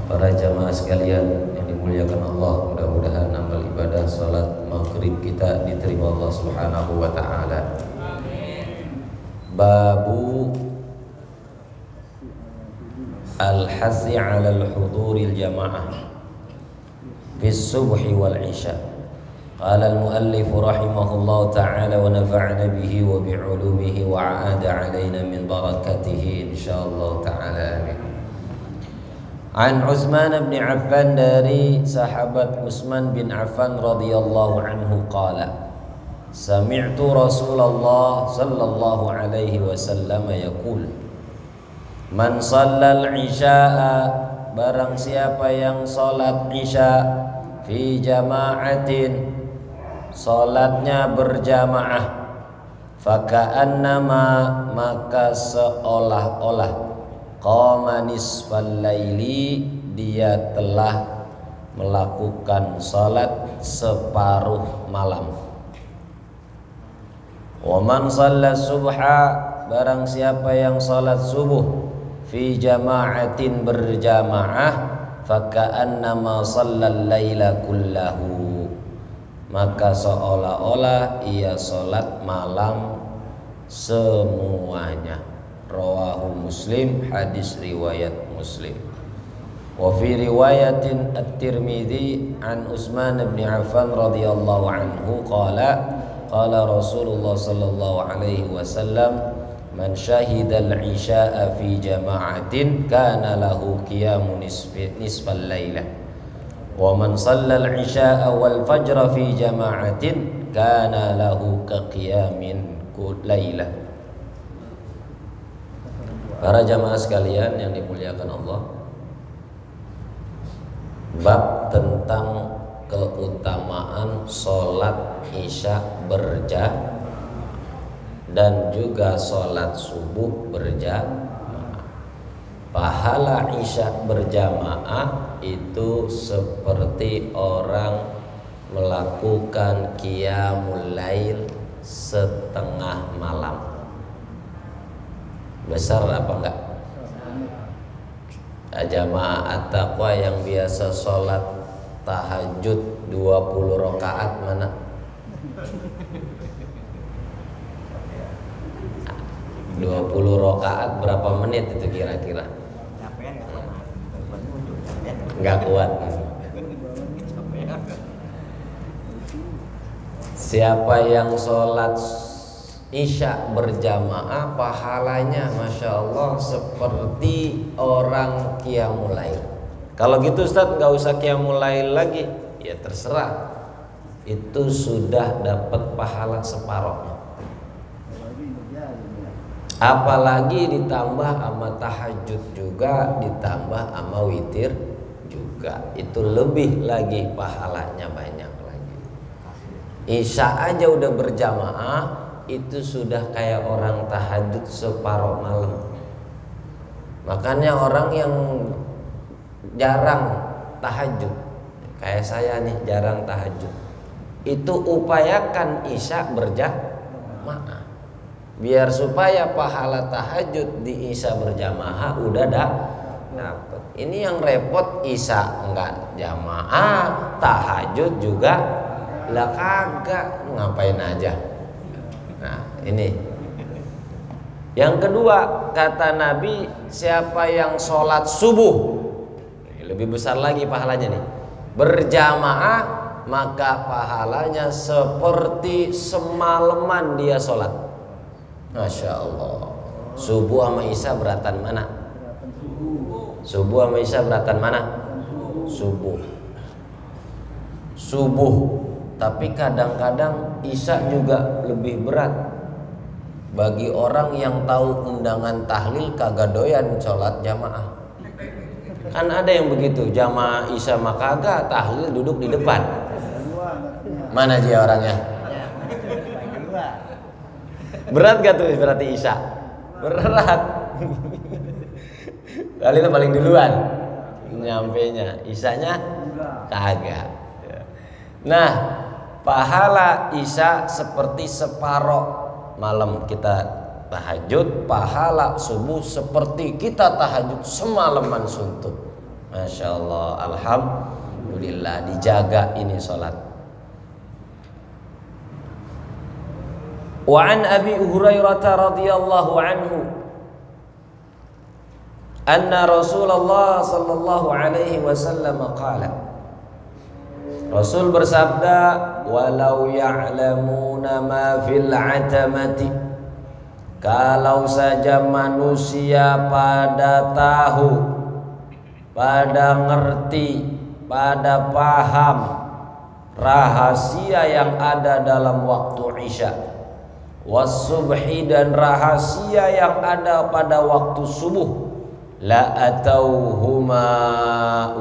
Para jamaah sekalian yang dimuliakan Allah, mudah-mudahan amal ibadah salat maghrib kita diterima Allah Subhanahu wa taala. Babu al-hassi 'ala al-huduril jamaah fi subhi wal 'isha. Qala al-muallif rahimahullahu ta'ala wa nafa'ana bihi wa bi'ulumihi wa 'ada 'alaina min barakatihi insyaallah ta'ala amin. An Utsman bin Affan, dari sahabat Utsman bin Affan radhiyallahu anhu qala sami'tu Rasulullah sallallahu alaihi wasallam yaqul man shallal isya'a, barang siapa yang salat isya fi jama'atin, salatnya berjamaah, faka'annama, maka seolah-olah qama nisfal laili, dia telah melakukan salat separuh malam. Wa man shalla subha, barang siapa yang salat subuh fi jama'atin, berjamaah, faka'annama shallal laila kullahu, maka seolah-olah ia salat malam semuanya. Rawahu Muslim, hadis riwayat Muslim. Wa fi riwayatin At-Tirmidzi an Utsman bin Affan radhiyallahu anhu qala qala Rasulullah sallallahu alaihi wasallam man syahidal isya'a fi jama'atin kana lahu qiyamu nisfal lailah wa man shallal isya'a wal fajra fi jama'atin kana lahu ka qiyamin lailah. Para jamaah sekalian yang dimuliakan Allah, bab tentang keutamaan sholat isya berjamaah dan juga sholat subuh berjamaah. Pahala isya berjamaah itu seperti orang melakukan qiyamul lail setengah malam. Besar apa enggak? Jamaah at-taqwa yang biasa sholat tahajud 20 rakaat mana? 20 rakaat berapa menit itu kira-kira? Enggak kuat. Siapa yang sholat isya berjamaah, pahalanya Masya Allah seperti orang qiyamul lail. Kalau gitu Ustaz nggak usah qiyamul lail lagi, ya terserah, itu sudah dapat pahala separohnya. Apalagi ditambah sama tahajud juga, ditambah sama witir juga, itu lebih lagi pahalanya banyak lagi. Isya aja udah berjamaah, itu sudah kayak orang tahajud separuh malam. Makanya orang yang jarang tahajud, kayak saya nih jarang tahajud, itu upayakan isya berjamaah, biar supaya pahala tahajud di isya berjamaah udah dapet. Ini yang repot, isya enggak jamaah, tahajud juga lah kagak, ngapain aja. Nah ini yang kedua, kata Nabi, siapa yang sholat subuh, lebih besar lagi pahalanya nih, berjamaah, maka pahalanya seperti semalaman dia sholat. Masya Allah. Subuh sama isya beratan mana? Subuh sama isya beratan mana? Subuh. Tapi kadang-kadang isya juga lebih berat. Bagi orang yang tahu undangan tahlil kagak doyan sholat jamaah. Kan ada yang begitu, jamaah isya mah kagak, tahlil duduk di depan. Mana dia orangnya? Berat gak tuh berarti isya? Berat. Tahlil paling duluan nyampenya, isyanya kagak. Nah, pahala isya seperti separoh malam kita tahajud, pahala subuh seperti kita tahajud semalaman suntuk. Masya Allah, alhamdulillah dijaga ini sholat. Wa an Abi Hurairah radhiyallahu anhu anna Rasulullah sallallahu alaihi wasallam qala, Rasul bersabda, walau ya'lamuna ma fil atamati, kalau saja manusia pada tahu, pada ngerti, pada paham rahasia yang ada dalam waktu Isya, was-subhi, dan rahasia yang ada pada waktu subuh, la atauhuma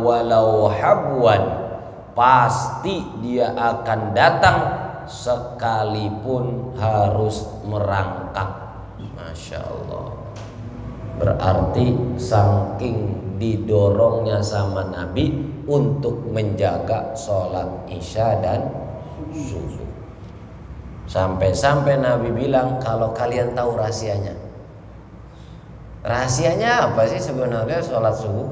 walau habwan, pasti dia akan datang sekalipun harus merangkak. Masya Allah. Berarti saking didorongnya sama Nabi untuk menjaga sholat Isya dan subuh, sampai-sampai Nabi bilang, kalau kalian tahu rahasianya. Rahasianya apa sih sebenarnya sholat subuh?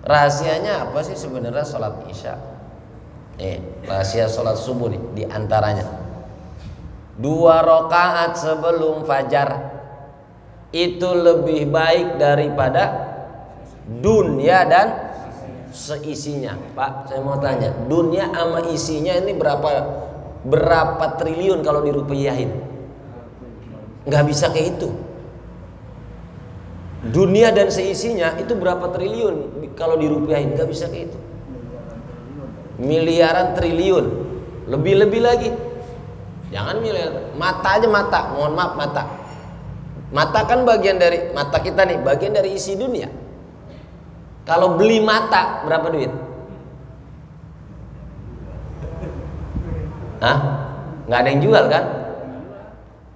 Rahasianya apa sih sebenarnya sholat Isya? Rahasia sholat subuh nih, diantaranya 2 rakaat sebelum fajar itu lebih baik daripada dunia dan seisinya. Pak, saya mau tanya, dunia sama isinya ini berapa triliun kalau dirupiahin? Nggak bisa kayak itu. Dunia dan seisinya itu berapa triliun kalau dirupiahin? Nggak bisa kayak itu. Miliaran triliun, lebih lagi. Jangan miliar, mata aja mata. Mohon maaf, mata kan bagian dari mata kita nih, bagian dari isi dunia. Kalau beli mata berapa duit? Hah? Nggak ada yang jual kan?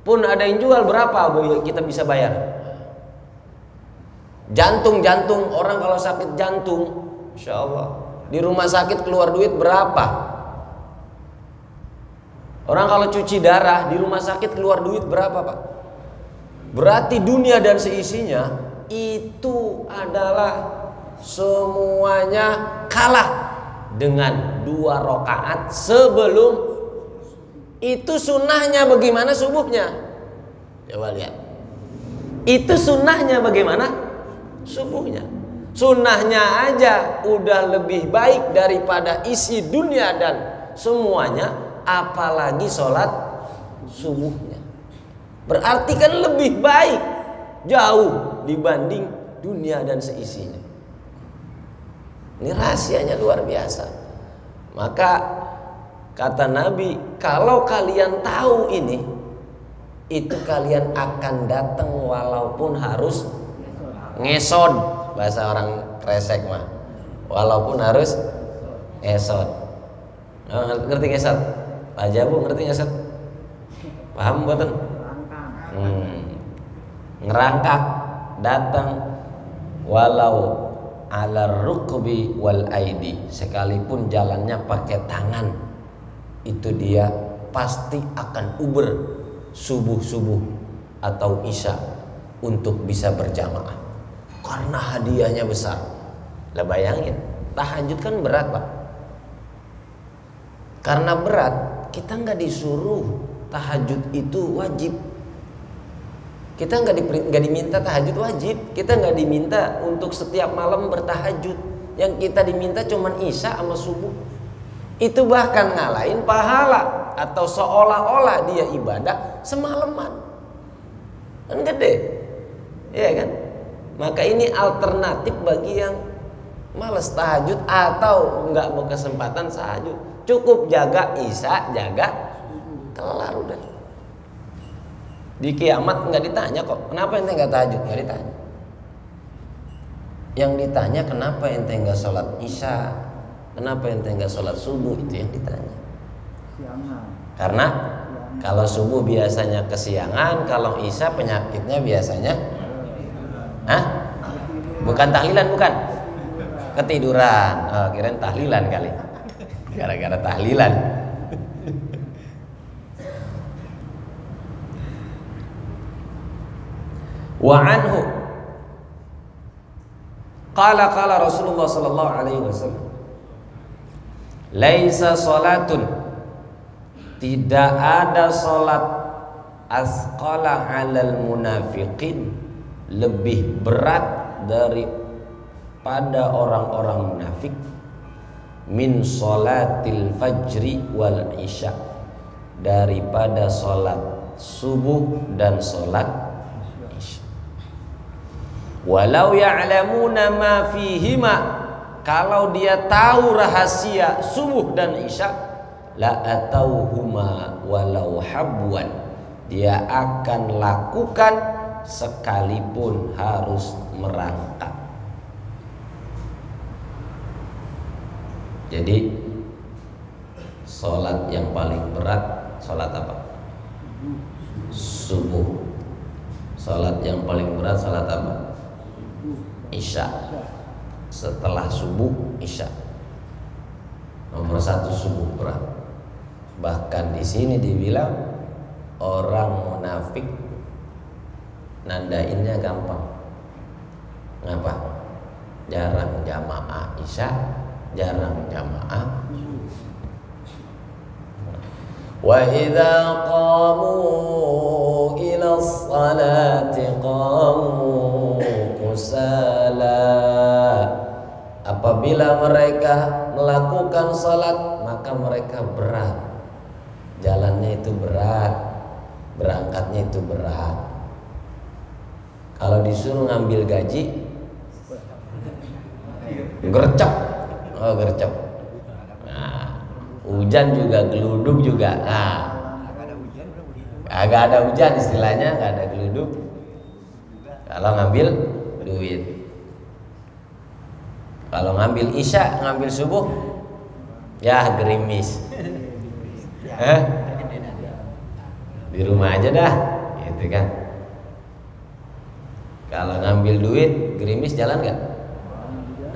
Pun ada yang jual, berapa kita bisa bayar? Jantung, orang kalau sakit jantung, Insya Allah di rumah sakit keluar duit berapa? Orang kalau cuci darah di rumah sakit keluar duit berapa, Pak? Berarti dunia dan seisinya itu adalah semuanya kalah dengan 2 rakaat sebelum itu. Sunnahnya bagaimana subuhnya? Coba lihat. Itu sunnahnya bagaimana subuhnya? Sunnahnya aja udah lebih baik daripada isi dunia dan semuanya, apalagi sholat subuhnya. Berarti kan lebih baik jauh dibanding dunia dan seisinya. Ini rahasianya luar biasa. Maka kata Nabi, kalau kalian tahu ini, itu kalian akan datang walaupun harus ngesod, bahasa orang kresek mah, walaupun harus ngesod. Ngerti ngesod? Pak Jabu ngerti ngesod? Paham betul? Ngerangkak, datang walau ala rukbi wal aidi, sekalipun jalannya pakai tangan, itu dia pasti akan uber subuh atau isya untuk bisa berjamaah, karena hadiahnya besar. Lah bayangin, tahajud kan berat, Pak. Karena berat, kita nggak disuruh tahajud itu wajib. Kita nggak diminta tahajud wajib. Kita nggak diminta untuk setiap malam bertahajud. Yang kita diminta cuman isya sama subuh. Itu bahkan ngalahin pahala, atau seolah-olah dia ibadah semalaman. Kan gede, ya kan? Maka ini alternatif bagi yang malas tahajud atau nggak berkesempatan tahajud. Cukup jaga isya, jaga kelar udah. Di kiamat nggak ditanya kok, kenapa ente nggak tahajud? Nggak ditanya. Yang ditanya kenapa ente nggak sholat isya, kenapa ente nggak sholat subuh, itu yang ditanya. Karena kalau subuh biasanya kesiangan, kalau isya penyakitnya biasanya, bukan tahlilan, bukan ketiduran. Oh, kirain tahlilan kali, gara-gara tahlilan. Wa anhu, Qala Rasulullah sallallahu alaihi wasallam, laisa salatun, tidak ada salat asqala 'alal munafiqin, lebih berat daripada orang-orang munafik, min salatil fajri wal isya, daripada salat subuh dan salat isya. Walau ya'lamuna ma fihima, kalau dia tahu rahasia subuh dan isya, la atauhuma walau habwan, dia akan lakukan sekalipun harus merangkak. Jadi salat yang paling berat salat apa? Subuh. Salat yang paling berat salat apa? Isya. Setelah subuh isya. Nomor 1 subuh berat. Bahkan di sini dibilang orang munafik nandainnya gampang. Ngapa? Jarang jamaah isya, jarang jamaah. Wa idza qamu ila sholati qamu kusala, apabila mereka melakukan salat maka mereka berat, jalannya itu berat, berangkatnya itu berat. Kalau disuruh ngambil gaji gercep, gercep. Nah, hujan juga, geluduk juga. Nah, agak ada hujan istilahnya, nggak ada geluduk. Kalau ngambil duit, kalau ngambil isya, ngambil subuh, ya gerimis. Di rumah aja dah, gitu kan. Kalau ngambil duit, gerimis jalan nggak?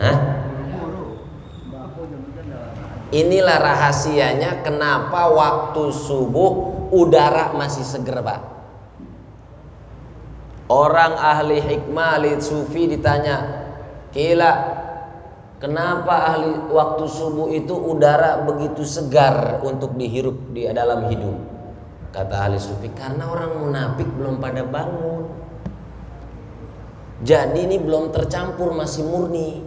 Hah? Inilah rahasianya kenapa waktu subuh udara masih seger, Pak. Orang ahli hikmah, ahli sufi ditanya, "Kila, kenapa ahli waktu subuh itu udara begitu segar untuk dihirup di dalam hidung?" Kata ahli sufi, "Karena orang munafik belum pada bangun. Jadi ini belum tercampur, masih murni.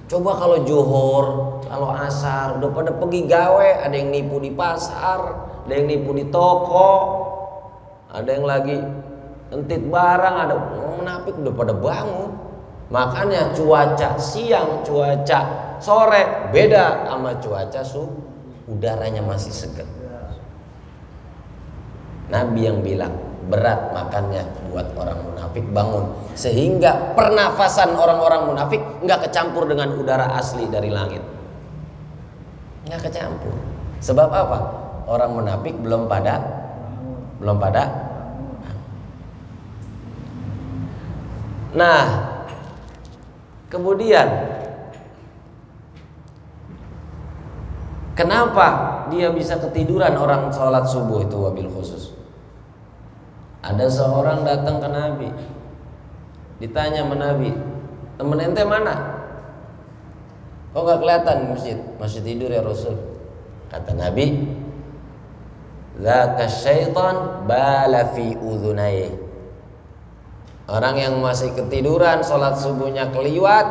Coba kalau johor, kalau asar, udah pada pergi gawe, ada yang nipu di pasar, ada yang nipu di toko, ada yang lagi entit barang, ada munafik udah pada bangun. Makanya cuaca siang, cuaca sore beda sama cuaca subuh, udaranya masih segar." Nabi yang bilang berat makannya buat orang munafik bangun, sehingga pernafasan orang-orang munafik nggak kecampur dengan udara asli dari langit, nggak kecampur. Sebab apa? Orang munafik belum pada. Nah, kemudian kenapa dia bisa ketiduran orang sholat subuh itu wabil khusus? Ada seorang datang ke Nabi, ditanya sama Nabi, "Temen ente mana? Kok gak kelihatan di masjid? Masih tidur ya Rasul." Kata Nabi, "Dzaka syaitan bala fi udhunayhi." Orang yang masih ketiduran sholat subuhnya keliwat,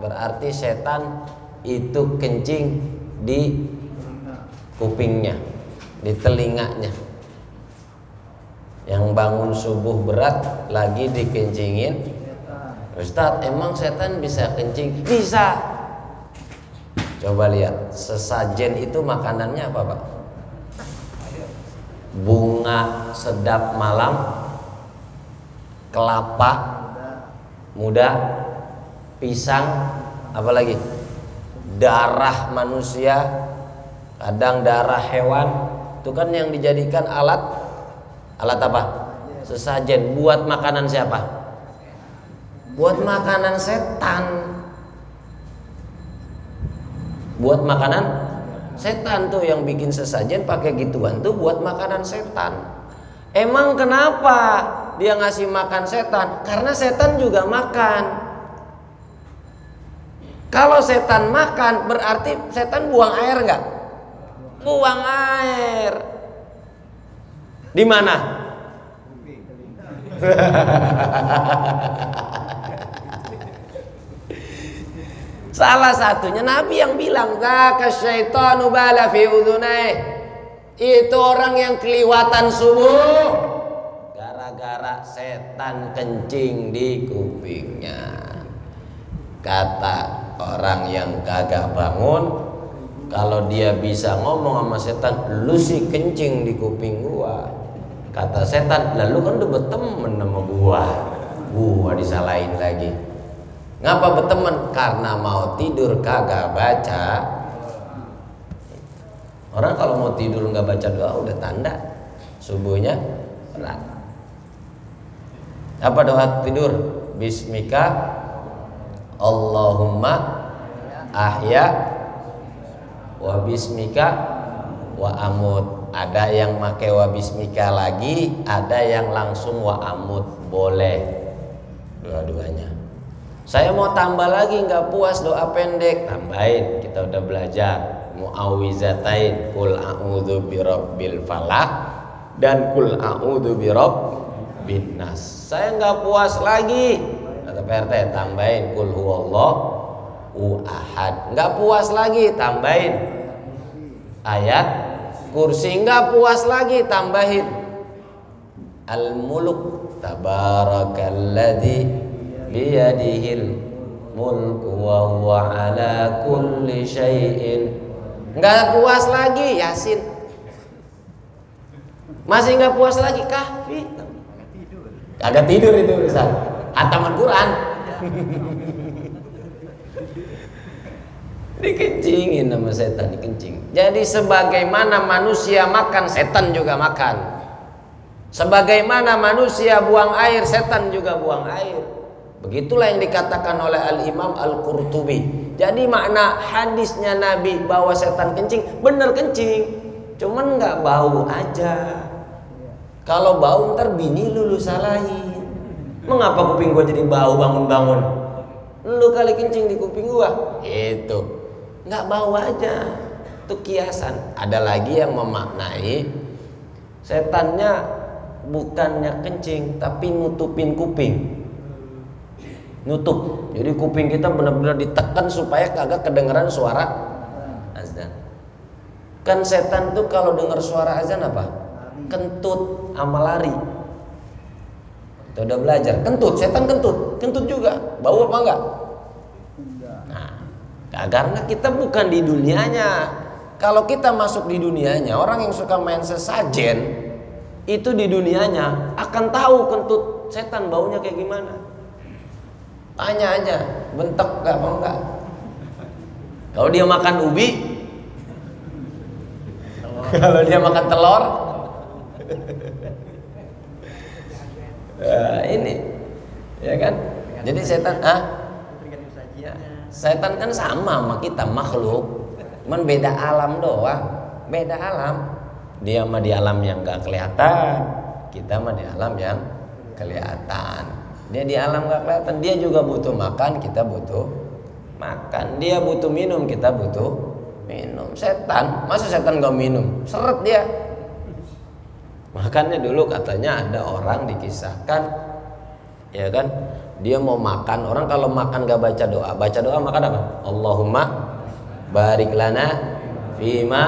berarti setan itu kencing di kupingnya, di telinganya. Yang bangun subuh berat lagi dikencingin. "Ustadz, emang setan bisa kencing?" Bisa. Coba lihat, sesajen itu makanannya apa, Pak? Bunga sedap malam, kelapa muda, pisang, apa lagi? Darah manusia, kadang darah hewan. Itu kan yang dijadikan alat apa? Sesajen. Buat makanan siapa? Buat makanan setan. Buat makanan setan tuh yang bikin sesajen pakai gituan tuh buat makanan setan. Emang kenapa dia ngasih makan setan? Karena setan juga makan. Kalau setan makan berarti setan buang air enggak? Buang air. Di mana? Salah satunya Nabi yang bilang, "Dzaka syaitanu bala fi udhunai." Itu orang yang keliwatan subuh gara-gara setan kencing di kupingnya. Kata orang yang kagak bangun, kalau dia bisa ngomong sama setan, "Lu sih kencing di kuping gua." Kata setan, "Lalu kan udah berteman sama gua disalahin lagi." Ngapa berteman? Karena mau tidur kagak baca. Orang kalau mau tidur nggak baca doa udah tanda subuhnya berat. Apa doa tidur? Bismika Allahumma ahya wa bismika wa amut. Ada yang make wa bismika lagi, ada yang langsung wa amut. Boleh dua-duanya. Saya mau tambah lagi, nggak puas doa pendek, tambahin. Kita udah belajar mu'awizatain, kul a'udzu birabbil falaq dan kul a'udzu birabbin nas. Saya nggak puas lagi, kata PRT, tambahin kul huwallahu ahad. Nggak puas lagi, tambahin ayat kursi. Nggak puas lagi, tambahin al-muluk tabarakalladzi biyadihil mulku wa huwa ala kulli syai'in. Enggak puas lagi, Yasin. Masih enggak puas lagi, Kahfi. Agak tidur itu urusan hataman Quran. Dikencingin sama setan, dikencing. Jadi sebagaimana manusia makan, setan juga makan. Sebagaimana manusia buang air, setan juga buang air. Begitulah yang dikatakan oleh Al-Imam Al-Qurtubi. Jadi makna hadisnya Nabi bahwa setan kencing, bener kencing, cuman nggak bau aja. Kalau bau ntar bini lu salahin. Mengapa kuping gua jadi bau bangun-bangun? Lu kali kencing di kuping gua. Itu nggak bau aja. Itu kiasan. Ada lagi yang memaknai setannya bukannya kencing tapi nutupin kuping. Nutup, jadi kuping kita benar-benar ditekan supaya kagak kedengeran suara azan. Kan setan tuh kalau dengar suara azan apa? Kentut sama lari. Kita udah belajar, kentut, setan kentut juga. Bau apa enggak? Nah, karena kita bukan di dunianya. Kalau kita masuk di dunianya, orang yang suka main sesajen itu di dunianya akan tahu kentut setan baunya kayak gimana. Tanya aja, bentek gak apa enggak? Kalau dia makan ubi, kalau dia makan telur, ini, ya kan? Jadi setan, setan kan sama kita makhluk, cuman beda alam doang, beda alam. Dia mah di alam yang gak kelihatan, kita mah di alam yang kelihatan. Dia di alam gak kelihatan, dia juga butuh makan, kita butuh makan. Dia butuh minum, kita butuh minum. Setan, masa setan gak minum? Seret dia. Makanya dulu katanya ada orang dikisahkan, ya kan, dia mau makan. Orang kalau makan gak baca doa makan apa? Allahumma barik lana fima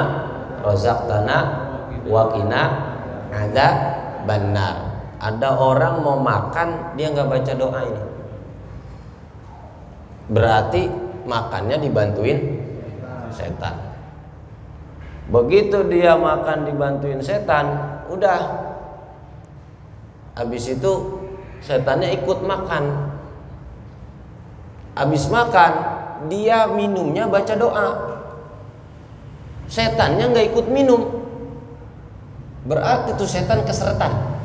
razaqtana wa qina adzabannar. Ada orang mau makan, dia nggak baca doa ini. Berarti makannya dibantuin setan. Begitu dia makan dibantuin setan, udah. Habis itu setannya ikut makan. Habis makan, dia minumnya baca doa. Setannya nggak ikut minum. Berarti tuh setan keseretan.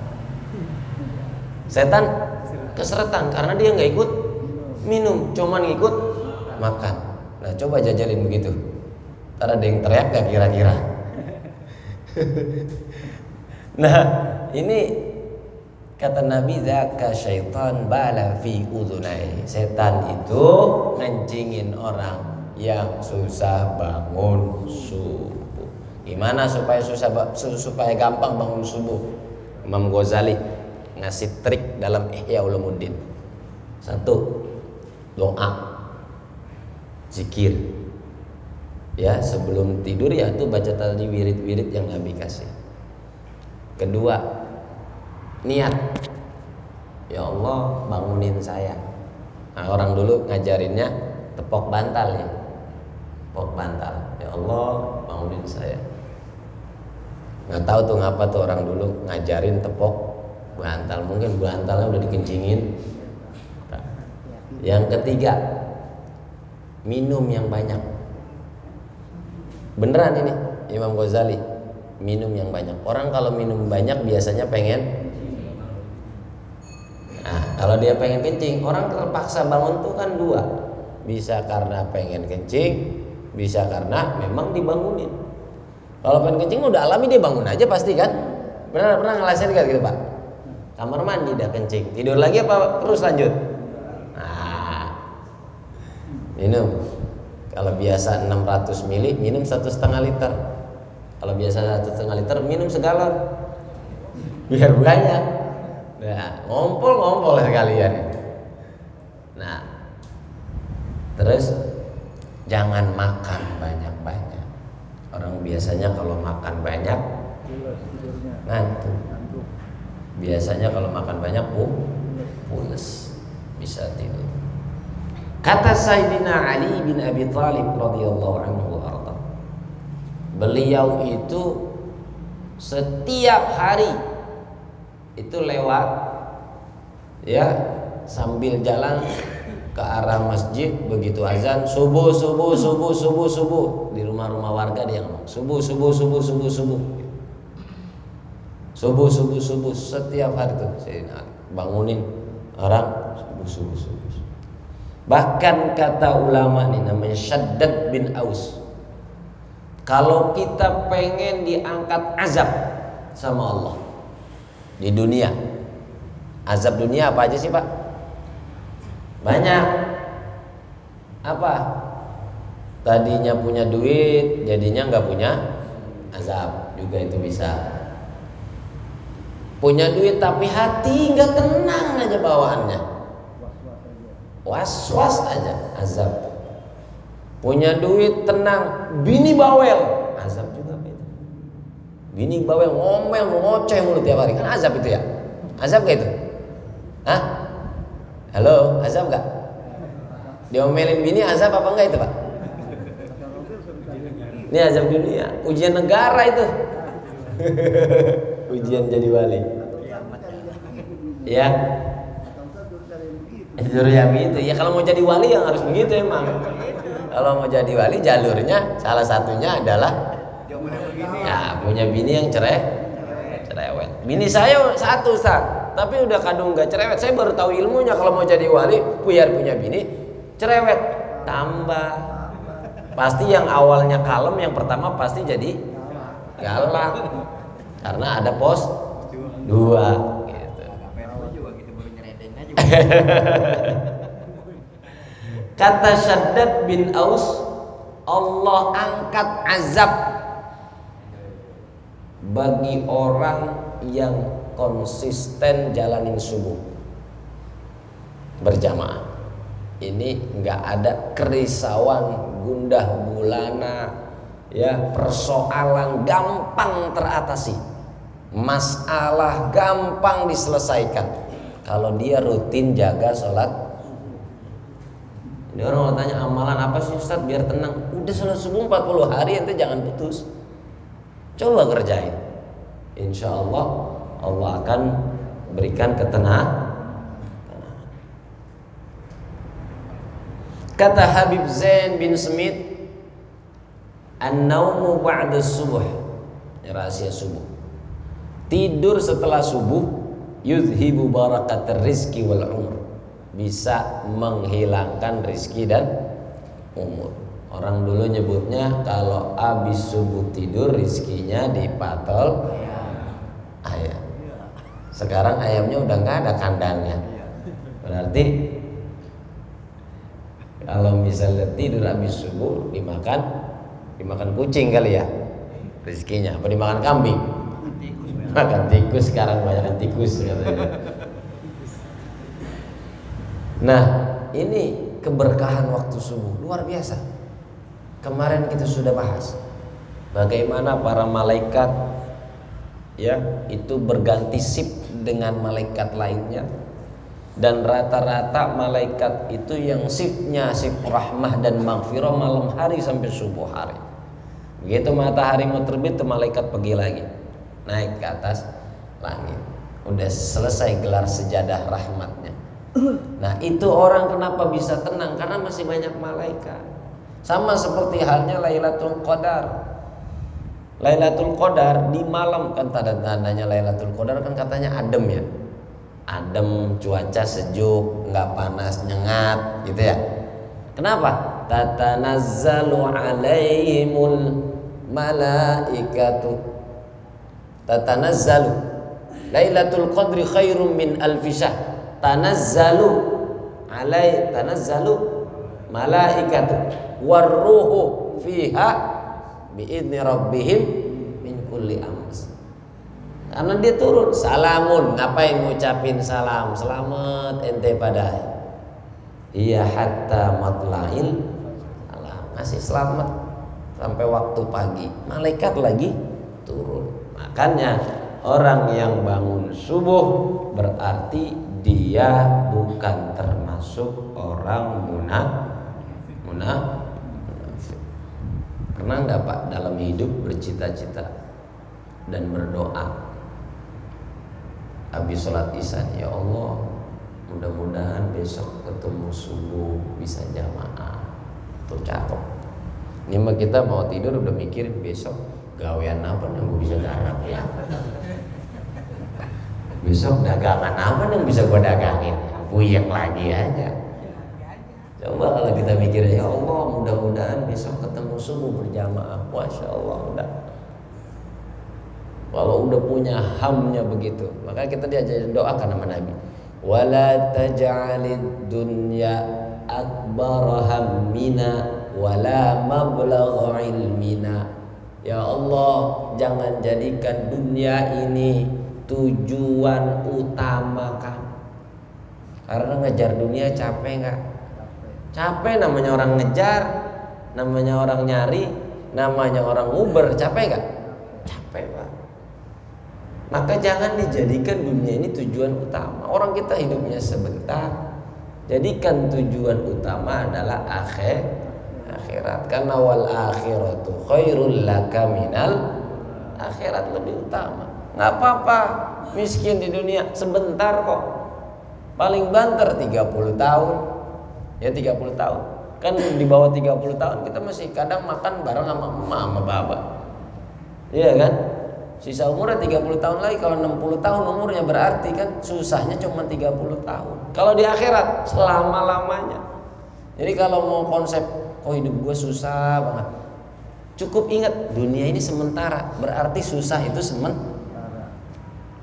Setan keseretan karena dia nggak ikut minum, cuman ikut makan. Nah coba jajalin begitu. Ntar ada yang teriak gak kira-kira? Nah ini Kata Nabi, "Dzaka syaitan bala fi udhunai." Setan itu ngencingin orang yang susah bangun subuh. Gimana supaya gampang bangun subuh? Imam Ghazali ngasih trik dalam Ihya Ulumuddin. 1, doa, zikir. Ya, sebelum tidur ya itu baca tadi wirid-wirid yang Nabi kasih. Kedua, niat. Ya Allah, bangunin saya. Nah, orang dulu ngajarinnya tepok bantal ya. Tepok bantal. Ya Allah, bangunin saya. Nggak tahu tuh ngapa tuh orang dulu ngajarin tepok bantal. Mungkin bantalnya udah dikencingin. Yang ketiga, minum yang banyak. Beneran ini Imam Ghazali, minum yang banyak. Orang kalau minum banyak biasanya pengen. Nah, kalau dia pengen kencing, orang terpaksa bangun tuh kan 2. Bisa karena pengen kencing, bisa karena memang dibangunin. Kalau pengen kencing udah alami, dia bangun aja pasti kan. Pernah ngerasain kan gitu Pak? Kamar mandi dah kencing, tidur lagi apa terus lanjut? Nah, minum. Kalau biasa 600 mili, minum 1,5 liter. Kalau biasa 1,5 liter, minum segalon. Biar banyak. Nah, ngompol sekalian. Nah, terus jangan makan banyak-banyak. Orang biasanya kalau makan banyak ngantuk. Biasanya kalau makan banyak pules, bisa tidur. Kata Sayyidina Ali bin Abi Thalib radhiyallahu anhu arda, beliau itu setiap hari itu lewat ya sambil jalan ke arah masjid, begitu azan subuh di rumah-rumah warga dia ngomong subuh setiap hari tuh Sayyidina Ali bangunin orang subuh. Bahkan kata ulama nih namanya Syaddad bin Aus, kalau kita pengen diangkat azab sama Allah di dunia, azab dunia apa aja sih Pak? Banyak. Apa? Tadinya punya duit, jadinya nggak punya, azab juga itu bisa. Punya duit tapi hati nggak tenang aja bawaannya, was-was aja, azab. Punya duit tenang, bini bawel, azab juga itu. Bini bawel ngomel ngoceh mulu tiap hari, kan azab itu ya? Azab gak itu? Hah? Halo, azab gak? Diomelin bini azab apa enggak itu Pak? Ini azab dunia, ujian negara itu. Ujian jadi wali. Ya. Jalur yang begitu. Ya kalau mau jadi wali yang harus begitu emang. Kalau mau jadi wali jalurnya salah satunya adalah ya punya bini yang cerewet. Bini saya satu Ustaz, tapi udah kadung gak cerewet. Saya baru tahu ilmunya kalau mau jadi wali biar punya bini cerewet. Tambah. Pasti yang awalnya kalem, yang pertama pasti jadi galak. Karena ada pos 2 gitu. Kata Syaddad bin Aus, Allah angkat azab bagi orang yang konsisten jalanin subuh berjamaah. Ini nggak ada kerisauan, gundah gulana, ya persoalan gampang teratasi, masalah gampang diselesaikan kalau dia rutin jaga sholat. Ini orang mau tanya amalan apa sih Ustaz biar tenang? Udah sholat subuh 40 hari ente jangan putus, coba kerjain. Insya Allah Allah akan berikan ketenangan. Kata Habib Zain bin Smith, an-naumu ba'da subuh, rahasia subuh, tidur setelah subuh, yuzhibu barakatar rizki wal umur, bisa menghilangkan rizki dan umur. Orang dulu nyebutnya kalau habis subuh tidur rizkinya dipatol ayam. Sekarang ayamnya udah nggak ada kandangnya. Berarti kalau misalnya tidur habis subuh dimakan kucing kali ya rezekinya, apa dimakan kambing? Makan tikus, sekarang banyak tikus katanya. Nah, ini keberkahan waktu subuh luar biasa. Kemarin kita sudah bahas bagaimana para malaikat ya itu berganti sip dengan malaikat lainnya, dan rata-rata malaikat itu yang sifnya sif rahmah dan maghfirah malam hari sampai subuh hari. Begitu matahari mau terbit tuh malaikat pergi lagi naik ke atas langit, udah selesai gelar sejadah rahmatnya. Nah itu orang kenapa bisa tenang, karena masih banyak malaikat. Sama seperti halnya Lailatul Qadar. Lailatul Qadar di malam, kan tanda-tandanya Lailatul Qadar kan katanya adem ya, adem, cuaca sejuk, nggak panas nyengat gitu ya. Kenapa? Tatanazzalu alaihimul malaikatu. Tatanazzalu Lailatul Qadri khairum min alfi syahr. Tanazzalu malaikatu warruhu fiha biidni rabbihim min kulli amr. Karena dia turun, salamun, ngapain ngucapin salam, selamat ente pada iya hatta matla'il alam, masih selamat sampai waktu pagi, malaikat lagi turun. Makanya orang yang bangun subuh berarti dia bukan termasuk orang munafik. Pernah enggak Pak dalam hidup bercita-cita dan berdoa habis sholat isya, ya Allah mudah-mudahan besok ketemu subuh bisa jamaah. Tuh cakep. Ini mah kita mau tidur udah mikirin besok gawean apa yang gue bisa garap ya, besok dagangan apa yang bisa gue dagangin, puyeng lagi aja. Coba kalau kita mikir, ya Allah mudah-mudahan besok ketemu subuh berjamaah, masya Allah udah. Kalau udah punya hamnya begitu, maka kita diajarin doakan sama Nabi, wala taj'alid dunya akbar hammina wala mablagha ilmina. Ya Allah, jangan jadikan dunia ini tujuan utama kamu. Karena ngejar dunia capek nggak? Capek, namanya orang ngejar, namanya orang nyari, namanya orang Uber, capek nggak? Capek Pak. Maka jangan dijadikan dunia ini tujuan utama. Orang kita hidupnya sebentar, jadikan tujuan utama adalah akhirat. Karena wal akhiratu khairul laka minal, akhirat lebih utama. Nggak apa-apa miskin di dunia sebentar kok, paling banter 30 tahun ya, 30 tahun kan di bawah 30 tahun kita masih kadang makan bareng sama emak sama baba, iya kan? Sisa umurnya 30 tahun lagi. Kalau 60 tahun umurnya berarti kan susahnya cuma 30 tahun. Kalau di akhirat selama-lamanya. Jadi kalau mau konsep kok hidup gue susah banget, cukup ingat dunia ini sementara, berarti susah itu sementara.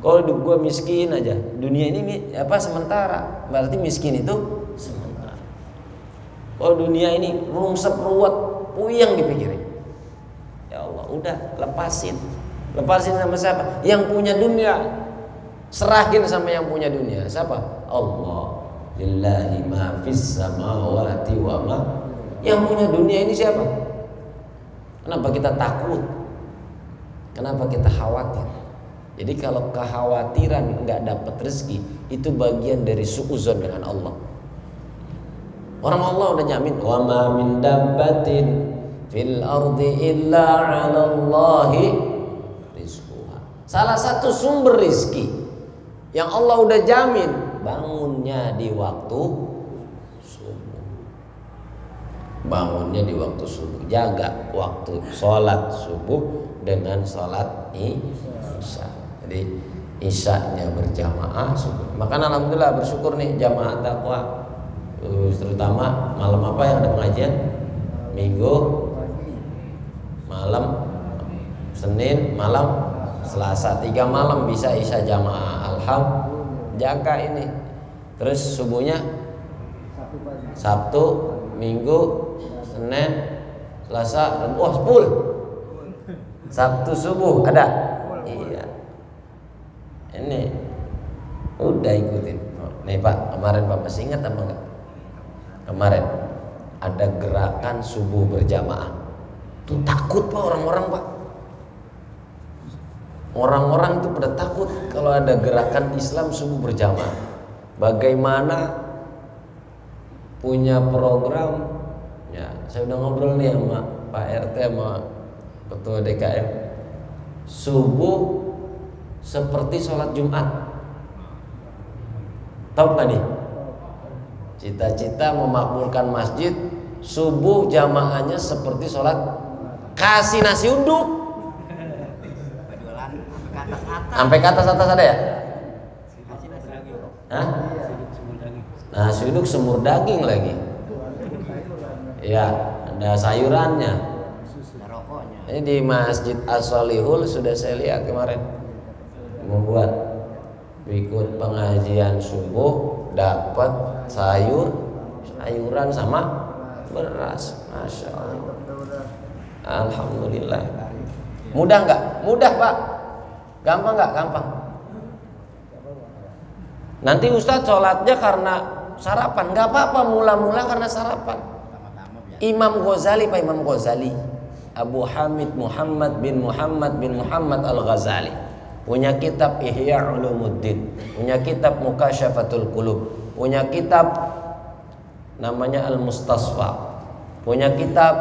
Kalau hidup gue miskin aja, dunia ini sementara, berarti miskin itu sementara. Kalau dunia ini rungsep ruwet, puyeng dipikirin, ya Allah udah lepasin sama siapa? Yang punya dunia, serahin sama yang punya dunia. Siapa? Allah. Lillahi ma fis samawati wa ma. Yang punya dunia ini siapa? Kenapa kita takut? Kenapa kita khawatir? Jadi kalau kekhawatiran nggak dapat rezeki, itu bagian dari suudzon dengan Allah. Orang Allah udah jamin, wa ma min dabbatin fil ardi illa 'ala Allahi rizquha. Salah satu sumber rizki yang Allah udah jamin, bangunnya di waktu subuh. Bangunnya di waktu subuh, jaga waktu sholat subuh dengan sholat isya. Jadi isyanya berjamaah subuh. Maka alhamdulillah bersyukur nih jamaah takwa, terutama malam apa yang ada pengajian? Minggu malam, Senin malam, Selasa 3 malam bisa isya jamaah. Alhamdulillah, jaga ini. Terus subuhnya Sabtu, Minggu, Senin, Selasa, Rabu, full. Sabtu subuh ada. Iya. Ini udah ikutin. Nih Pak, kemarin Pak masih ingat apa enggak? Kemarin ada gerakan subuh berjamaah. Tuh takut Pak orang-orang Pak. Orang-orang itu pada takut kalau ada gerakan Islam subuh berjamaah. Bagaimana punya program? Ya, saya udah ngobrol nih sama Pak RT sama Ketua DKM. Subuh seperti sholat Jumat. Tahu nggak nih? Cita-cita memakmurkan masjid. Subuh jamaahnya seperti sholat. Kasih nasi uduk. Sampai ke atas ada ya? Hah? Nasi uduk semur daging lagi. Ya, ada sayurannya. Ini di Masjid As-Solihul sudah saya lihat kemarin. Membuat ikut pengajian subuh dapat sayuran sama beras. Masya Allah. Alhamdulillah. Mudah nggak? Mudah Pak. Gampang nggak? Gampang. Nanti Ustadz sholatnya karena sarapan, nggak apa-apa. Mula-mula karena sarapan. Imam Ghazali, Pak Imam Ghazali, Abu Hamid Muhammad bin Muhammad Al-Ghazali, punya kitab Ihya Ulumuddin, punya kitab Mukasyafatul Qulub, punya kitab namanya Al-Mustasfa, punya kitab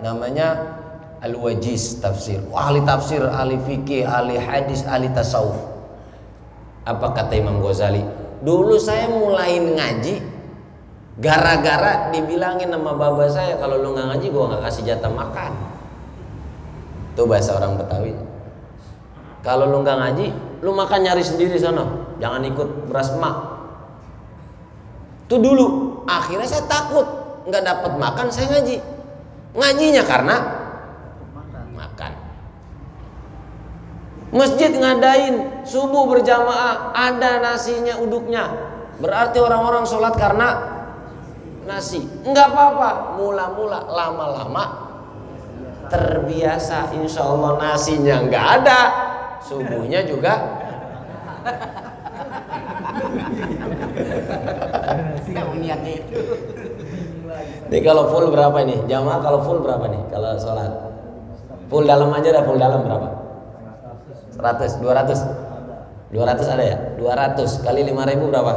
namanya Al-Wajiz tafsir. Ahli tafsir, ahli fikih, ahli hadis, ahli tasawuf. Apa kata Imam Ghazali? Dulu saya mulai ngaji gara-gara dibilangin sama baba saya, kalau lu nggak ngaji gua nggak kasih jatah makan. Itu bahasa orang Betawi. Kalau lu nggak ngaji, lu makan nyari sendiri sana, jangan ikut beras emak. Itu dulu. Akhirnya saya takut nggak dapat makan, saya ngaji. Ngajinya karena makan. Masjid ngadain subuh berjamaah, ada nasinya, uduknya. Berarti orang-orang sholat karena nasi. Enggak apa-apa. Mula-mula, lama-lama terbiasa. Insya Allah nasinya enggak ada, subuhnya juga. Ini kalau full berapa nih? Jamaah kalau full berapa nih? Kalau sholat full dalam aja dah, full dalam berapa? 100, 200 ada ya? 200 kali 5.000 berapa?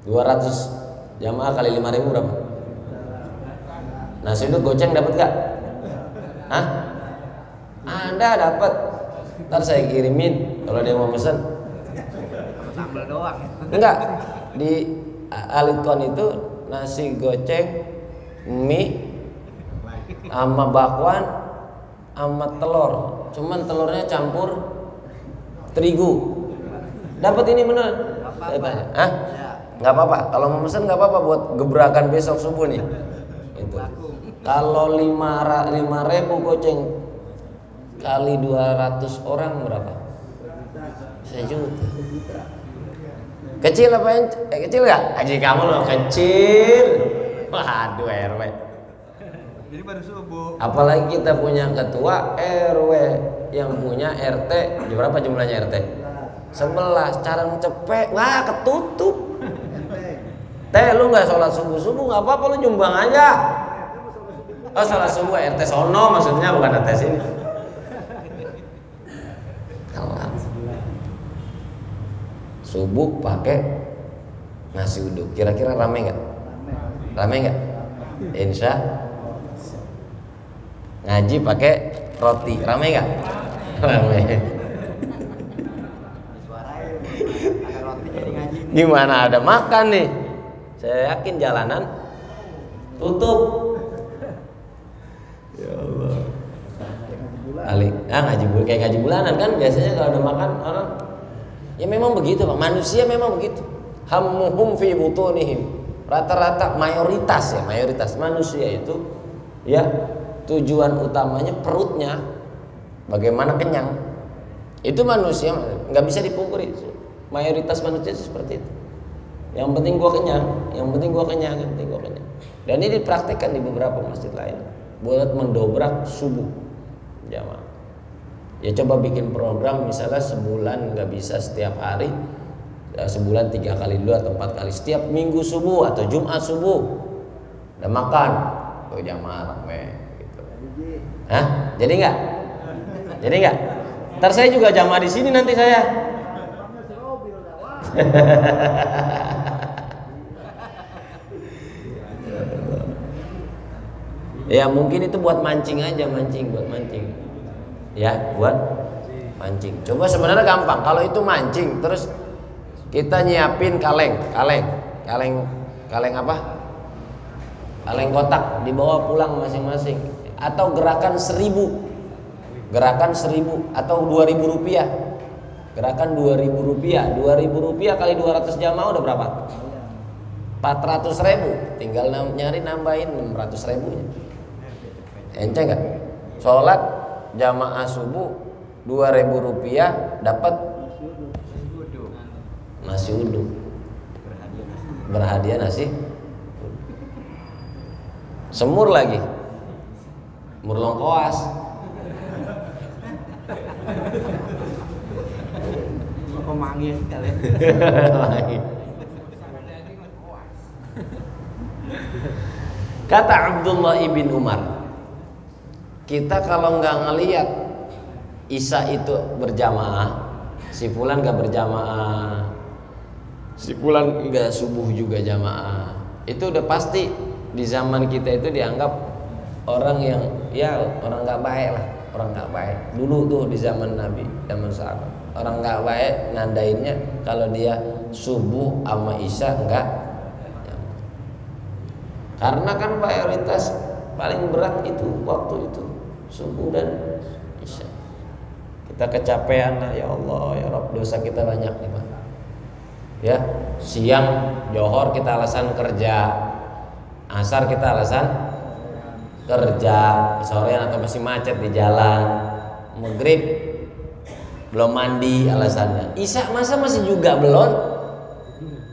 200 jamaah kali 5.000 berapa? Nasi uduk goceng dapat gak? Hah? Anda dapat. Ntar saya kirimin kalau dia mau pesen. Sambal doang. Enggak. Di Alitkon itu nasi goceng, mie, sama bakwan, sama telur. Cuman telurnya campur terigu. Dapat ini bener? Saya tanya. Hah? Nggak apa-apa. Kalau mau pesen nggak apa-apa buat gebrakan besok subuh nih. Itu. Kalau 5.000 goceng kali 200 orang berapa? 1 juta. Kecil apa yang kecil nggak? Haji kamu loh kecil. Waduh RW. Jadi baru subuh. Apalagi kita punya ketua RW yang punya RT. Berapa jumlahnya RT? 11. Cara cepet, wah ketutup. Teh lu nggak sholat subuh nggak apa-apa, lu nyumbang aja. Oh sholat subuh RT sono maksudnya, bukan RT sini. Subuh pakai nasi uduk, kira-kira rame nggak? Rame nggak? Insya. Ngaji pakai roti, rame nggak? Rame. Gimana ada makan nih? Saya yakin jalanan tutup. Ya Allah. Kayak ngaji bulanan kan biasanya kalau ada makan orang. Ya memang begitu Pak, manusia memang begitu. Hammuhum fi butunihim. Rata-rata mayoritas manusia itu ya tujuan utamanya perutnya, bagaimana kenyang. Itu manusia nggak bisa dipungkiri. Mayoritas manusia seperti itu. Yang penting gua kenyang, yang penting gua kenyang, yang penting gua kenyang. Dan ini dipraktikkan di beberapa masjid lain buat mendobrak subuh jamaah. Ya coba bikin program misalnya sebulan nggak bisa setiap hari, sebulan 3 kali dulu atau 4 kali, setiap minggu subuh atau Jumat subuh udah makan tuh jamaah rame gitu. Hah? Jadi nggak? Jadi nggak? Ntar saya juga jamaah di sini nanti saya. Ya mungkin itu buat mancing aja, buat mancing. Ya, buat mancing. Coba sebenarnya gampang. Kalau itu mancing, terus kita nyiapin kaleng apa? Kaleng kotak dibawa pulang masing-masing. Atau gerakan 1000 atau 2.000 rupiah. Gerakan 2.000 rupiah. 2.000 rupiah kali 200 jamaah udah berapa? 400.000. Tinggal nyari nambahin 600.000-nya. Ente nggak? Sholat jamaah subuh 2.000 rupiah dapat nasi uduk. Berhadiah nasi. Semur lagi. Mur longkoas. Manggil kali. Kata Abdullah ibn Umar, kita kalau nggak ngelihat Isya itu berjamaah, si fulan nggak berjamaah, si fulan nggak subuh juga jamaah, itu udah pasti di zaman kita itu dianggap orang yang ya orang nggak baik lah, orang nggak baik. Dulu tuh di zaman Nabi, zaman sahabat, orang nggak baik nandainnya kalau dia subuh sama Isya enggak. Karena kan mayoritas paling berat itu waktu itu subuh dan Isya. Kita kecapean lah, ya Allah ya Rabb, dosa kita banyak nih Pak. Ya, siang johor kita alasan kerja, asar kita alasan kerja, sorean atau masih macet di jalan, maghrib belum mandi alasannya, Isya masa masih juga belum,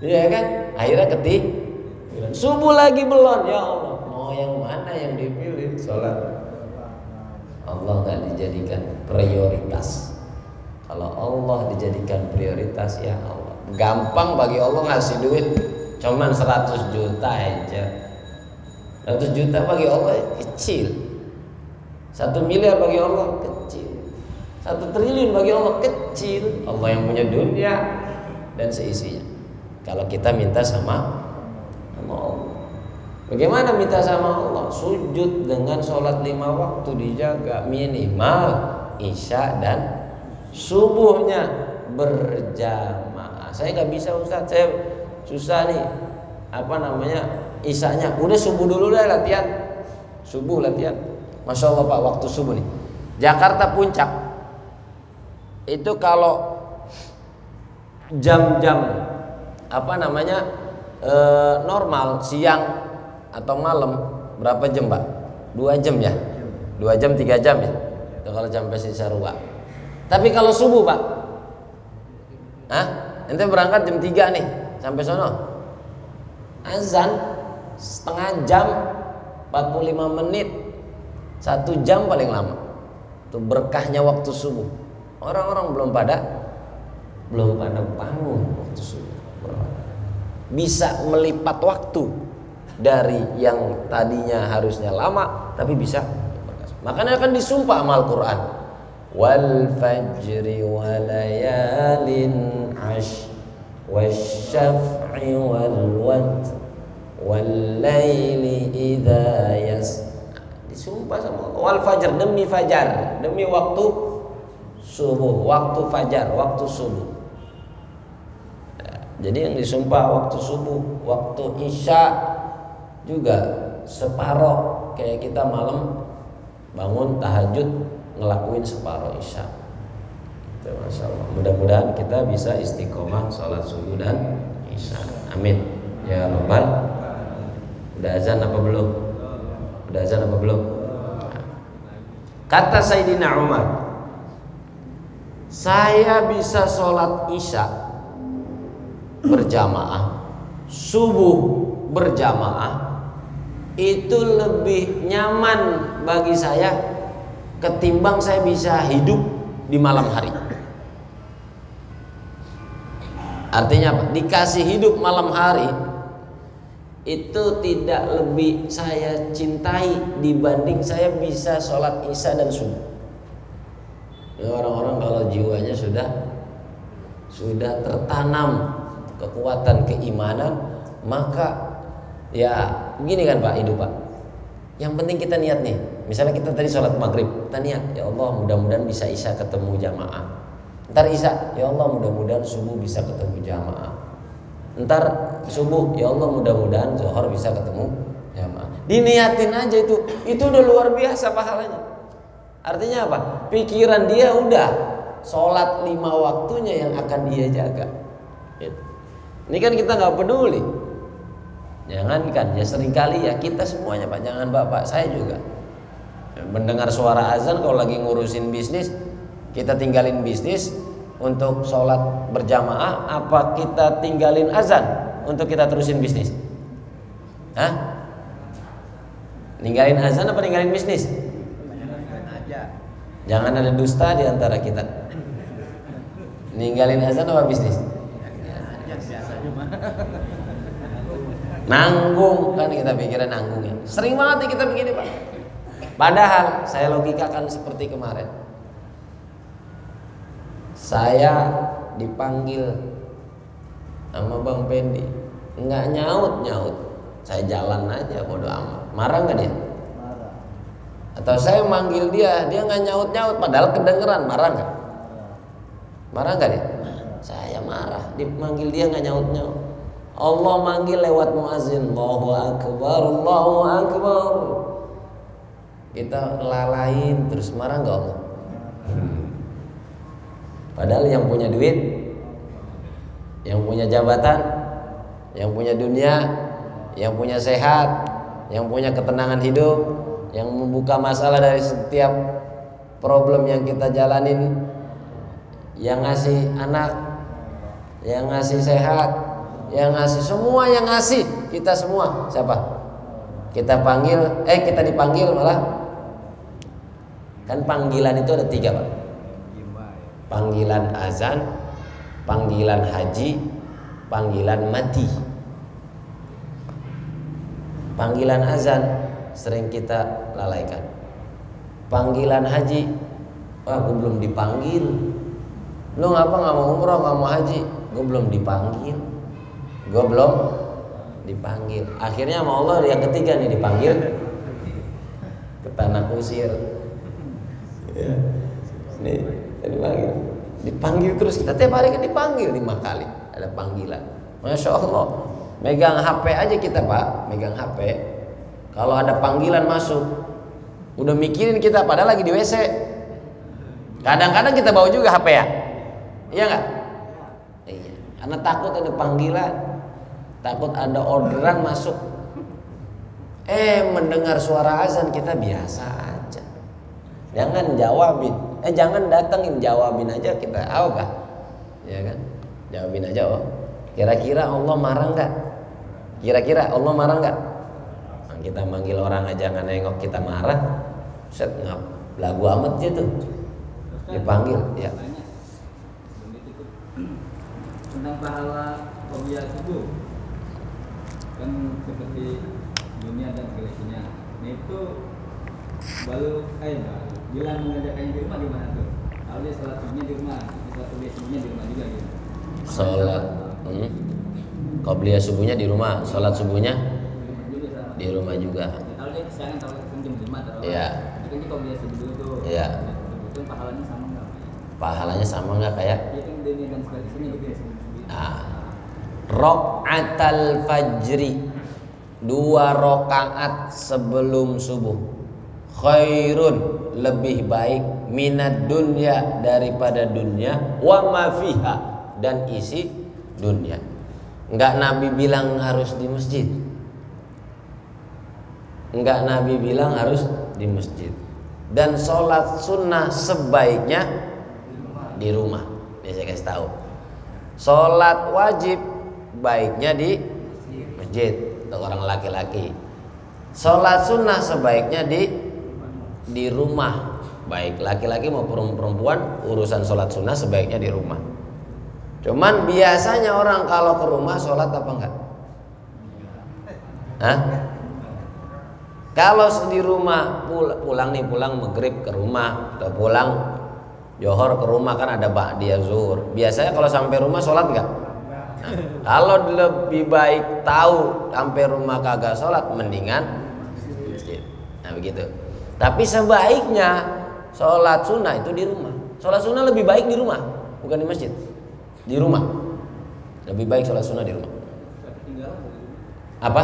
ya kan? Akhirnya subuh lagi belum, ya Allah, mau yang mana yang dipilih? Sholat. Allah nggak dijadikan prioritas. Kalau Allah dijadikan prioritas, ya Allah, gampang bagi Allah ngasih duit cuman 100 juta aja. 100 juta bagi Allah kecil. 1 miliar bagi Allah kecil. 1 triliun bagi Allah kecil. Allah yang punya dunia dan seisinya. Kalau kita minta sama Allah, bagaimana minta sama Allah? Sujud dengan sholat 5 waktu dijaga, minimal Isya dan subuhnya berjamaah. Saya nggak bisa Ustaz, saya susah nih, Isyanya. Udah subuh dulu deh latihan, subuh latihan. Masya Allah Pak, waktu subuh nih Jakarta Puncak itu kalau jam-jam normal siang atau malam berapa jam Pak? 2 jam ya? 2 jam 3 jam ya? Itu kalau sampai Cisarua. Tapi kalau subuh Pak, ente berangkat jam 3 nih sampai sono, azan setengah jam 45 menit 1 jam paling lama. Itu berkahnya waktu subuh. Orang-orang belum pada bangun waktu subuh. Bisa melipat waktu dari yang tadinya harusnya lama tapi bisa. Makanya akan disumpah sama Al-Quran, wal fajri walayalin ash wasyaf'i wal wat wal laili idza yas. Disumpah sama Allah. Wal fajr, demi fajar, demi waktu subuh, waktu fajar, waktu subuh. Jadi yang disumpah waktu subuh, waktu Isya juga separoh, kayak kita malam bangun tahajud ngelakuin separoh Isya. Itu Masya Allah. Mudah-mudahan kita bisa istiqomah sholat subuh dan Isya. Amin. Ya Rabbal. Udah azan apa belum? Udah azan apa belum? Kata Sayyidina Umar, Saya bisa sholat isya berjamaah, subuh berjamaah, itu lebih nyaman bagi saya ketimbang saya bisa hidup di malam hari. Artinya apa? Dikasih hidup malam hari itu tidak lebih saya cintai dibanding saya bisa sholat isya dan subuh. Ya, orang-orang kalau jiwanya sudah tertanam kekuatan keimanan, maka ya begini kan Pak, hidup Pak. Yang penting kita niat nih. Misalnya kita tadi sholat maghrib, kita niat, ya Allah mudah-mudahan bisa isya ketemu jamaah. Ntar isya, ya Allah mudah-mudahan subuh bisa ketemu jamaah. Ntar subuh, ya Allah mudah-mudahan zuhur bisa ketemu jamaah. Diniatin aja itu udah luar biasa pahalanya. Artinya apa? Pikiran dia udah sholat 5 waktunya yang akan dia jaga. Ini kan kita nggak peduli. Jangankan ya, seringkali ya kita semuanya Pak, jangan Bapak, saya juga mendengar suara azan kalau lagi ngurusin bisnis, kita tinggalin bisnis untuk sholat berjamaah, apa kita tinggalin azan untuk kita terusin bisnis? Hah? Ninggalin azan apa ninggalin bisnis? Jangan ada dusta di antara kita. Ninggalin azan apa bisnis? Nanggung kan, kita pikiran nanggungnya. Sering banget nih kita begini Pak. Padahal saya logikakan seperti kemarin. Saya dipanggil sama Bang Pendi, nggak nyaut. Saya jalan aja bodo amat. Marah nggak dia? Marah. Atau saya manggil dia nggak nyaut, padahal kedengeran, marah nggak? Marah nggak dia? Saya marah. Dipanggil dia nggak nyaut. Allah manggil lewat muazin, Allahu Akbar, Allahu Akbar. Kita lalain terus, marah nggak Allah? Padahal yang punya duit, yang punya jabatan, yang punya dunia, yang punya sehat, yang punya ketenangan hidup, yang membuka masalah dari setiap problem yang kita jalanin, yang ngasih anak, yang ngasih sehat, yang ngasih semua, yang ngasih kita semua siapa? Kita panggil, kita dipanggil malah. Kan panggilan itu ada 3 Pak. Panggilan azan, panggilan haji, panggilan mati. Panggilan azan sering kita lalaikan. Panggilan haji, gue belum dipanggil. Lu ngapa nggak mau umroh, nggak mau haji? Gue belum dipanggil. Akhirnya sama Allah yang ketiga nih dipanggil ke tanah kusir. Ya. Nih dipanggil terus, kita tiap hari kan dipanggil 5 kali, ada panggilan. Masya Allah, megang HP aja kita Pak, megang HP. Kalau ada panggilan masuk, udah mikirin kita padahal lagi di WC. Kadang-kadang kita bawa juga HP ya, iya nggak? Iya, karena takut ada panggilan, takut ada orderan masuk. Mendengar suara azan kita biasa aja. Jangan jawabin, jangan datengin, jawabin aja kita. Kah? Ya kan? Jawabin aja. Kira-kira Allah marah nggak? Kira-kira Allah marah nggak? Nah, kita manggil orang aja nggak nengok kita marah. Set ngap, lagu amat dia tuh. Dipanggil, ya. Tentang pahala qobliyah subuh, kan seperti dunia dan segalanya. Nah itu baru bilang mengerjakannya di rumah di mana tuh? Kalau dia sholat subuhnya di rumah, sholat qobliyah subuhnya di rumah juga gitu. Sholat qobliyah subuhnya di rumah, sholat subuhnya di rumah juga. Kalau dia sekarang kalau jam 5 atau iya. Itu kan qobliyah subuh dulu tuh. Iya. Itu pahalanya sama nggak? Pahalanya sama nggak kayak? Iya kan dunia dan segalanya gitu ya sebelum. Rok'atal fajri, 2 rakaat sebelum subuh, khairun, lebih baik, minad dunya, daripada dunia, wa ma fiha, dan isi dunia. Enggak Nabi bilang harus di masjid, enggak Nabi bilang harus di masjid. Dan sholat sunnah sebaiknya di rumah. Ini saya kasih tahu. Sholat wajib baiknya di masjid untuk orang laki-laki. Sholat sunnah sebaiknya di rumah. Baik laki-laki maupun perempuan, urusan sholat sunnah sebaiknya di rumah. Cuman biasanya orang kalau ke rumah sholat apa enggak? Hah? Kalau di rumah pulang maghrib ke rumah atau pulang johor ke rumah kan ada ba'diyah zuhur. Biasanya kalau sampai rumah sholat enggak? Nah, kalau lebih baik tahu sampai rumah kagak sholat mendingan masjid. Nah begitu. Tapi sebaiknya sholat sunnah itu di rumah. Sholat sunnah lebih baik di rumah, bukan di masjid. Di rumah lebih baik sholat sunnah di rumah. Apa?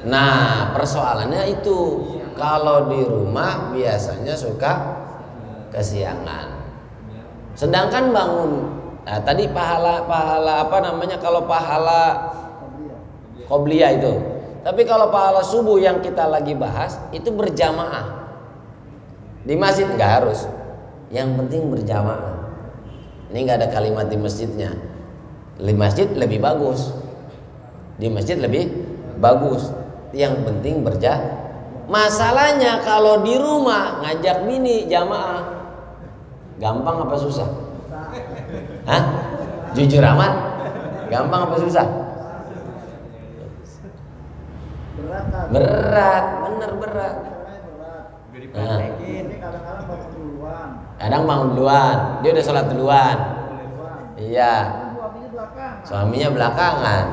Nah persoalannya itu kalau di rumah biasanya suka kesiangan. Sedangkan bangun, nah, tadi pahala apa namanya, kalau pahala qobliyah itu. Tapi kalau pahala subuh yang kita lagi bahas itu berjamaah. Di masjid nggak harus. Yang penting berjamaah. Ini nggak ada kalimat di masjidnya. Di masjid lebih bagus. Di masjid lebih bagus. Yang penting Masalahnya kalau di rumah ngajak bini jamaah, gampang apa susah? Hah? Jujur amat, gampang apa susah? Berat, bener berat. Nah. Kadang bangun duluan, dia udah sholat duluan. Iya. Suaminya belakangan.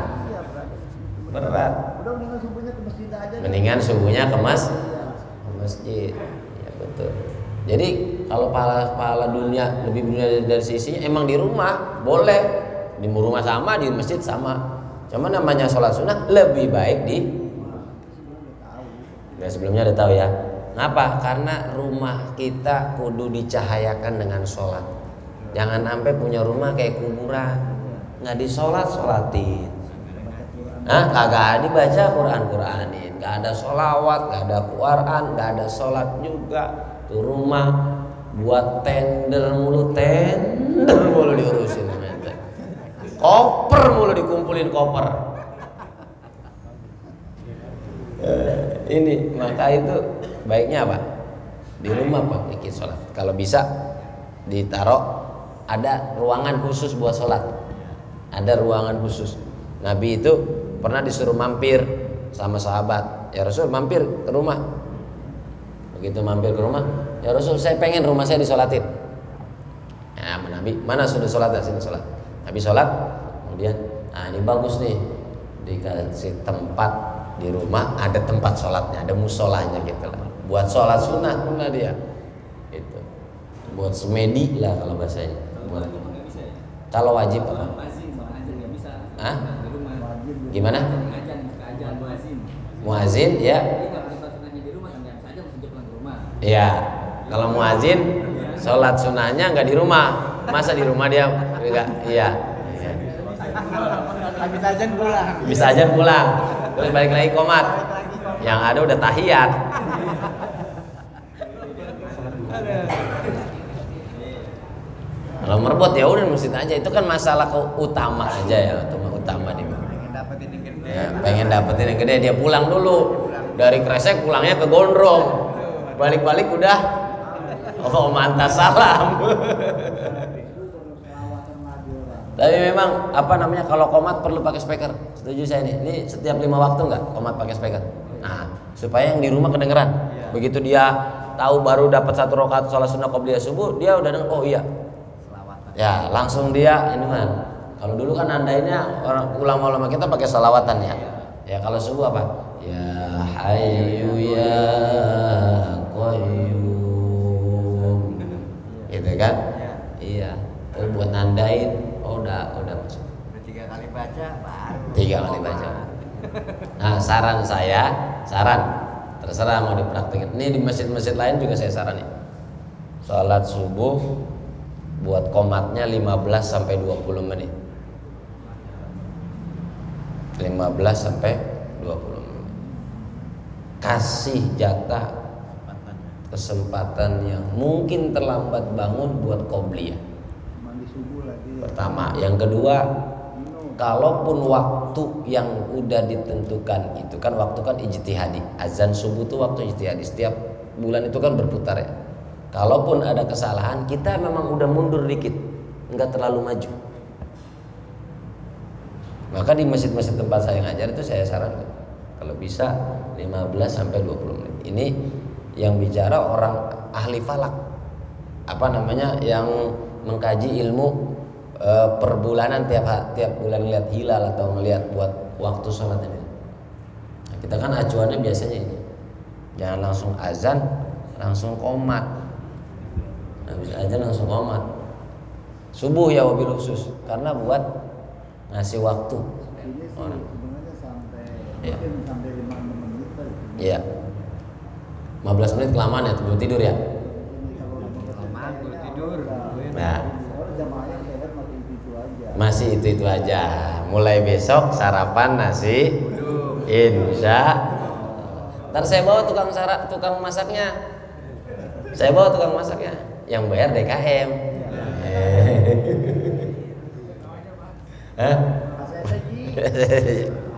Berat. Mendingan subuhnya ke masjid. Ya betul. Jadi kalau pahala dunia lebih dunia dari sisinya emang di rumah boleh, di rumah sama, di masjid sama. Cuma namanya sholat sunnah lebih baik di. Ya sebelumnya udah tahu ya. Ngapa? Karena rumah kita kudu dicahayakan dengan sholat. Jangan sampai punya rumah kayak kuburan, nggak sholatin. Nah, kagak dibaca Quranin, nggak ada sholawat, nggak ada Quran, nggak ada sholat juga. Tuh rumah buat tender mulu diurusin, koper mulu dikumpulin koper. Ini maka itu baiknya apa? Di rumah Pak bikin sholat. Kalau bisa ditaruh ada ruangan khusus buat sholat. Ada ruangan khusus. Nabi itu pernah disuruh mampir sama sahabat. Ya Rasul mampir ke rumah. Begitu mampir ke rumah, ya Rasul saya pengen rumah saya disolatin. Ya Nabi, mana sudah sholat? Sini sholat. Nabi sholat, kemudian, nah ini bagus nih, dikasih tempat di rumah ada tempat sholatnya, ada musolanya gitu lah. Buat sholat sunnah pun dia, itu. Buat semedi lah kalau bahasanya. Buat. Kalau wajib apa? Hah? Gimana? Muazin ya. Iya. Kalau muazin sholat sunnahnya nggak di rumah. Masa di rumah dia enggak? Iya. Bisa aja pulang. Terus balik lagi komat. Yang ada udah tahiyat. Kalau merebut ya udah masjid aja. Itu kan masalah utama aja ya, utama di mana. Ya, pengen dapetin yang gede, dia pulang dulu. Dari Kresek pulangnya ke Gondrong. Balik-balik udah mantas salam. Tapi memang apa namanya, kalau komat perlu pakai speaker. Setuju saya nih. Ini setiap 5 waktu enggak komat pakai speaker. Nah, supaya yang di rumah kedengeran. Begitu dia tahu baru dapat 1 rakaat sholat sunnah qobliyah subuh, dia udah denger, oh iya. Ya, langsung dia ini man. Kalau dulu kan nandainnya orang ulama-ulama kita pakai salawatan ya. Ya kalau subuh apa? Ya Hayyu ya Qayyum. Gitu kan? Iya. Terus buat nandain, oh udah masuk. 3 kali baca baru. 3 kali baca. Nah, saran terserah mau dipraktekin. Ini di masjid-masjid lain juga saya saranin. Salat subuh buat komatnya 15 sampai 20 menit. 15 sampai 20 menit. Kasih jatah kesempatan yang mungkin terlambat bangun buat qobliyah. Pertama, yang kedua, kalaupun waktu yang udah ditentukan itu kan waktu kan ijtihadi. Azan subuh itu waktu ijtihadi. Setiap bulan itu kan berputar ya. Kalaupun ada kesalahan, kita memang udah mundur dikit, nggak terlalu maju. Maka di masjid-masjid tempat saya ngajar itu saya sarankan kalau bisa 15 sampai 20 menit. Ini yang bicara orang ahli falak. Apa namanya? Yang mengkaji ilmu per bulanan, tiap bulan lihat hilal atau ngelihat buat waktu sholat ini. Nah, kita kan acuannya biasanya ini. Jangan langsung azan, langsung qomat. Habis azan langsung qomat. Subuh ya wabil khusus karena buat ngasih waktu orang. Ya. Sampai 5 menit. Iya. 15 menit kelamaan ya, belum tidur ya? Kelamaan belum tidur. Nah. Masih itu aja. Mulai besok sarapan nasi. Insya. Ntar saya bawa tukang masaknya. Saya bawa tukang masaknya. Yang bayar DKM. Hah?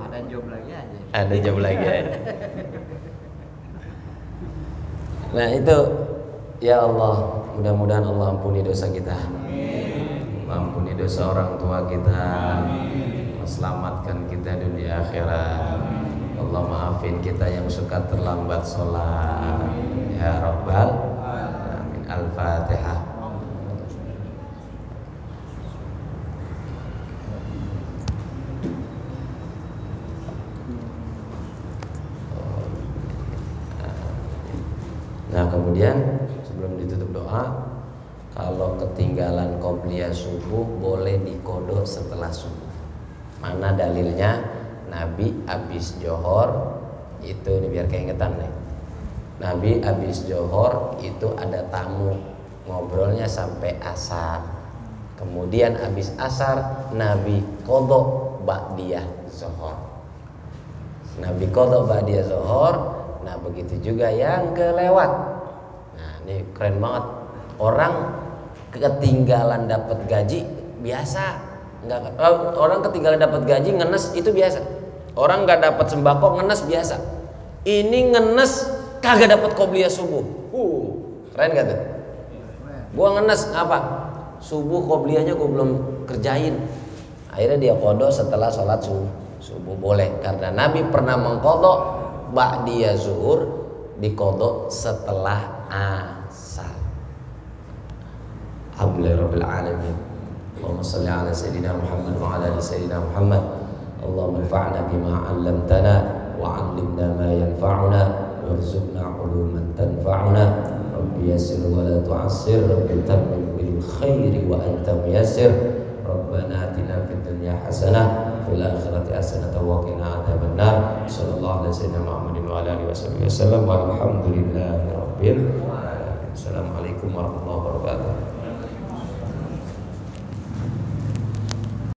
Ada job lagi aja. Ada job lagi aja. Nah itu, ya Allah, mudah-mudahan Allah ampuni dosa kita. Ampuni dosa orang tua kita. Selamatkan kita dunia akhirat. Allah maafin kita yang suka terlambat sholat. Ya Rabbal Alamin. Al-Fatihah. Nah kemudian sebelum ditutup doa, kalau ketinggalan qobliyah subuh boleh dikodok setelah subuh. Mana dalilnya? Nabi abis johor itu, ini biar keingetan nih. Nabi abis johor itu ada tamu, ngobrolnya sampai asar. Kemudian abis asar Nabi kodok ba'diyah zohor. Nabi kodok ba'diyah zohor. Nah begitu juga yang kelewat. Nah ini keren banget. Orang ketinggalan dapat gaji biasa. Orang ketinggalan dapat gaji ngenes itu biasa. Orang nggak dapat sembako ngenes biasa. Ini ngenes kagak dapat qobliyah subuh. Keren gak tuh? Gua ngenes apa? Subuh qobliyahnya gua belum kerjain. Akhirnya dia kodok setelah sholat subuh boleh. Karena Nabi pernah mengkodok ba'diyah zuhur dikodok setelah asar. Alhamdulillahirabbil alamin. Allahumma shalli ala sayyidina Muhammad wa ala ali sayyidina Muhammad. Allahumma anfa'na bima 'allamtana wa 'allimna ma yanfa'una warzuqna 'uluman tanfa'una. Rabbi yassir wa la tu'assir, rabbi tammim bil khairi wa anta muyassir. Rabbana atina fid dunya hasanah fil akhirati hasanah wa qina adzabannar. Sallallahu alaihi wasallam Muhammadin wa ala alihi wasallam. Walhamdulillahi rabbil